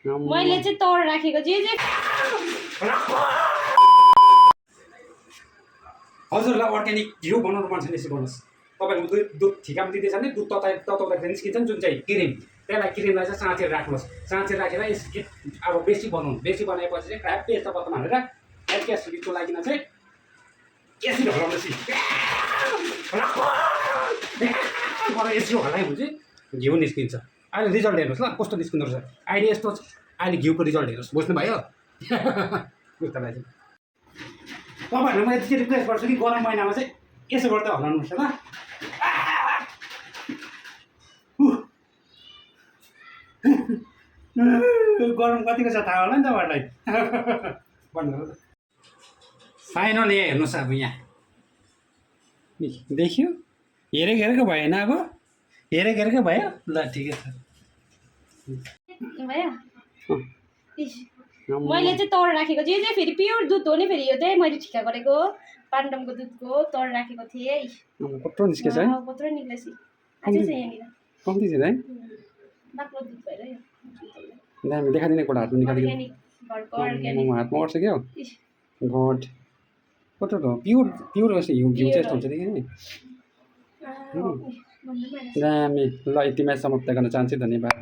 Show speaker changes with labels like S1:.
S1: मैले चाहिँ तौर राखेको जे
S2: हजुरलाई अर्ग्यानिक घिउ बनाउनु मन छ नि सिकाउनुहोस्। तपाईँको दुध ठिकामा दिँदैछ भने दुध तताउँदाखेरि निस्किन्छ नि जुन चाहिँ क्रिम, त्यसलाई क्रिमलाई चाहिँ साँचेर राख्नुहोस्। साँचेर राखेर अब बेसी बनाउनु, बेसी बनाएपछि चाहिँ क्राप पेस्ट पत्तामा हालेर एलके एसिडको लागि चाहिँ एसिड हराउनुहोस्। एसिड हराएपछि घिउ निस्किन्छ। अहिले रिजल्ट हेर्नुहोस् ल कस्तो निस्किँदो रहेछ। अहिले यस्तो अहिले घिउको रिजल्ट हेर्नुहोस्, बुझ्नुभयो? कुर्तालाई चाहिँ तपाईँहरूलाई म यति रिक्वेस्ट गर्छु कि गरम महिनामा चाहिँ यसो गर्दै हराउनुहोस् ल। गरम कतिको छ थाहा होला नि तपाईँहरूलाई। भन्नु फाइनल हेर्नुहोस् अब यहाँ देखियो, हेरेको भएन, अब हेरेको भयो ल ठिकै छ
S1: भयो। मैले चाहिँ तौर राखेको जे फेरि प्योर दुध हो नि, फेरि यो चाहिँ मैले ठिका गरेको पाण्डमको दुधको तौर राखेको थिएँ।
S2: कत्रो निस्केछ है?
S1: कत्रो निक्लेछ अझै छ यहाँनिर
S2: कम्ती छ है?
S1: बाक्लो दुध भएर यो
S2: दामी देखाइदिने एउटा हातमा निकालिदिनु।
S1: अर्ग्यानिक घरको अर्ग्यानिक
S2: हातमा गर्छ क्या गड कत्रो त प्योर रहेछ घिउ चाहिँ यस्तो हुन्छ देखि दामी। ल यतिमै समाप्त गर्न चाहन्छु, धन्यवाद।